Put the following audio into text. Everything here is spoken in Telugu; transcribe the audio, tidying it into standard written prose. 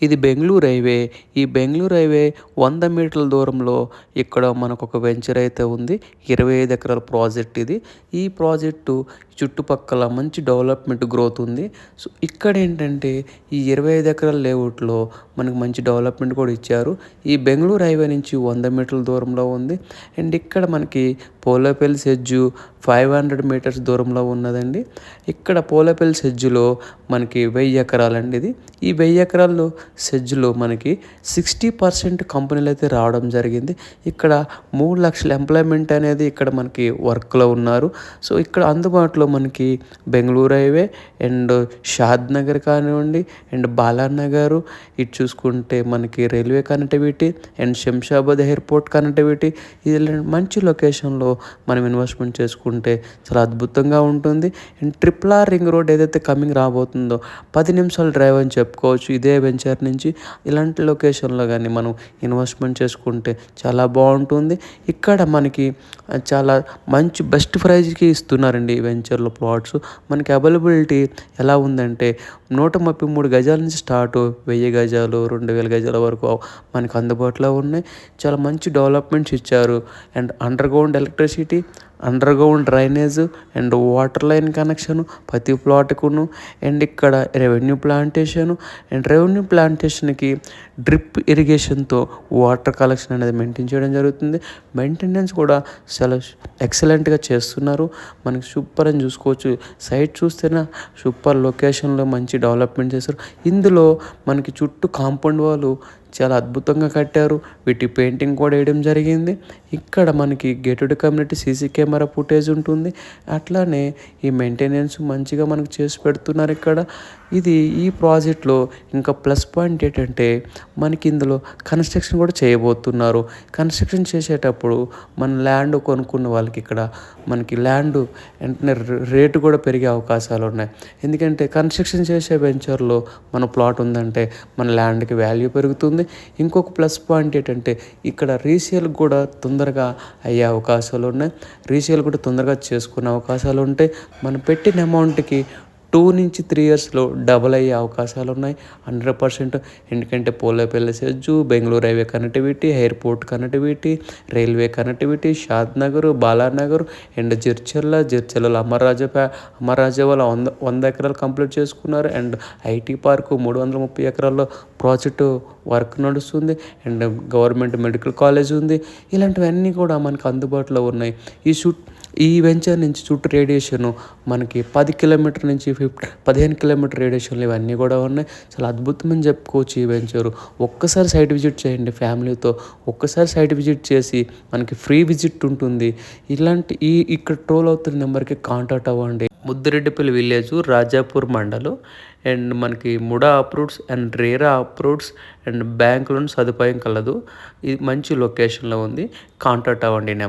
ఇది బెంగుళూరు హైవే. ఈ బెంగుళూరు హైవే 100 మీటర్ల దూరంలో ఇక్కడ మనకొక వెంచర్ అయితే ఉంది. 25 ఎకరాల ప్రాజెక్ట్ ఇది. ఈ ప్రాజెక్టు చుట్టుపక్కల మంచి డెవలప్‌మెంట్ గ్రోత్ ఉంది. సో, ఇక్కడేంటంటే ఈ 25 ఎకరాల లేఅవుట్‌లో మనకు మంచి డెవలప్‌మెంట్ కూడా ఇచ్చారు. ఈ బెంగుళూరు హైవే నుంచి 100 మీటర్ల దూరంలో ఉంది. అండ్ ఇక్కడ మనకి పోలేపల్లి సెడ్జు 500 మీటర్స్ దూరంలో ఉన్నదండి. ఇక్కడ పోలేపల్లి సెడ్జులో మనకి 1000 ఎకరాలండి ఇది. ఈ 1000 ఎకరాల్లో సెడ్జ్‌లో మనకి 60% కంపెనీలైతే రావడం జరిగింది. ఇక్కడ 3,00,000 ఎంప్లాయ్‌మెంట్ అనేది ఇక్కడ మనకి వర్క్‌లో ఉన్నారు. సో, ఇక్కడ అందుబాటులో మనకి బెంగుళూరు హైవే అండ్ షాద్ నగర్ కానివ్వండి అండ్ బాలానగరు, ఇటు చూసుకుంటే మనకి railway connectivity and Shamshabad airport connectivity ఇలా మంచి లొకేషన్‌లో మనం ఇన్వెస్ట్‌మెంట్ చేసుకుంటే చాలా అద్భుతంగా ఉంటుంది. And triple R ring road ఏదైతే కమింగ్ రాబోతుందో 10 నిమిషాల డ్రైవ్ అని చెప్పుకోవచ్చు. ఇదే వెంచర్ నుంచి ఇలాంటి లొకేషన్‌లో గాని మనం ఇన్వెస్ట్‌మెంట్ చేసుకుంటే చాలా బావుంటుంది. ఇక్కడ మనకి చాలా మంచి బెస్ట్ ప్రైస్‌కి ఇస్తున్నారండి ఈ వెంచర్‌లో ప్లాట్స్. మనకి అవైలబిలిటీ ఎలా ఉందంటే 133 గజాల నుంచి స్టార్టు 1000 గజాలు, 2000 గజాల వరకు మనకు అందుబాటులో ఉన్నాయి. చాలా మంచి డెవలప్‌మెంట్స్ ఇచ్చారు. And underground electricity, underground drainage and water line connection ప్రతి ప్లాట్‌కును. అండ్ ఇక్కడ రెవెన్యూ ప్లాంటేషను అండ్ రెవెన్యూ ప్లాంటేషన్‌కి డ్రిప్ ఇరిగేషన్‌తో వాటర్ కలెక్షన్ అనేది మెయింటైన్ చేయడం జరుగుతుంది. మెయింటెనెన్స్ కూడా చాలా ఎక్సలెంట్‌గా చేస్తున్నారు. మనకి సూపర్ అని చూసుకోవచ్చు. సైట్ చూస్తేనే సూపర్ లొకేషన్‌లో మంచి డెవలప్‌మెంట్ చేశారు. ఇందులో మనకి చుట్టూ కాంపౌండ్ వాలు చాలా అద్భుతంగా కట్టారు. వీటి పెయింటింగ్ కూడా వేయడం జరిగింది. ఇక్కడ మనకి gated community CC camera footage ఉంటుంది. అట్లానే ఈ మెయింటెనెన్స్ మంచిగా మనకు చేసి పెడుతున్నారు ఇక్కడ. ఇది ఈ ప్రాజెక్ట్‌లో ఇంకా ప్లస్ పాయింట్ ఏంటంటే మనకి ఇందులో కన్స్ట్రక్షన్ కూడా చేయబోతున్నారు. కన్స్ట్రక్షన్ చేసేటప్పుడు మన ల్యాండ్ కొనుక్కున్న వాళ్ళకి ఇక్కడ మనకి ల్యాండ్ వెంటనే రేటు కూడా పెరిగే అవకాశాలు ఉన్నాయి. ఎందుకంటే కన్స్ట్రక్షన్ చేసే వెంచర్‌లో మన ప్లాట్ ఉందంటే మన ల్యాండ్‌కి వాల్యూ పెరుగుతుంది. ఇంకొక ప్లస్ పాయింట్ ఏంటంటే ఇక్కడ రీసేల్ కూడా తొందరగా అయ్యే అవకాశాలు ఉన్నాయి. రీసేల్ కూడా తొందరగా చేసుకునే అవకాశాలు ఉంటాయి. మనం పెట్టిన అమౌంట్‌కి 2-3 ఇయర్స్‌లో డబల్ అయ్యే అవకాశాలు ఉన్నాయి 100%. ఎందుకంటే Polepally SEZ, Bengaluru highway connectivity, airport connectivity, railway connectivity, Shadnagar, Balanagar and జడ్చర్లలో అమర్రాజా వాళ్ళు 100 ఎకరాలు కంప్లీట్ చేసుకున్నారు. అండ్ ఐటీ పార్కు 330 ఎకరాల్లో ప్రాజెక్టు వర్క్ నడుస్తుంది. అండ్ గవర్నమెంట్ మెడికల్ కాలేజ్ ఉంది. ఇలాంటివన్నీ కూడా మనకు అందుబాటులో ఉన్నాయి. ఈ వెంచర్ నుంచి చుట్టూ రేడియేషను మనకి 10 కిలోమీటర్ నుంచి 15 కిలోమీటర్ రేడియేషన్లు ఇవన్నీ కూడా ఉన్నాయి. చాలా అద్భుతమని చెప్పుకోవచ్చు ఈ వెంచరు. ఒక్కసారి సైట్ విజిట్ చేయండి ఫ్యామిలీతో. ఒక్కసారి సైట్ విజిట్ చేసి మనకి ఫ్రీ విజిట్ ఉంటుంది. ఇక్కడ ట్రోల్ అవుతున్న నెంబర్‌కి కాంటాక్ట్ అవ్వండి. ముద్దిరెడ్డిపల్లి విలేజు, రాజాపూర్ మండలం. అండ్ మనకి MUDA approvals and RERA approvals and bank loan సదుపాయం కలదు. ఇది మంచి లొకేషన్‌లో ఉంది. కాంటాక్ట్ అవ్వండి నెంబర్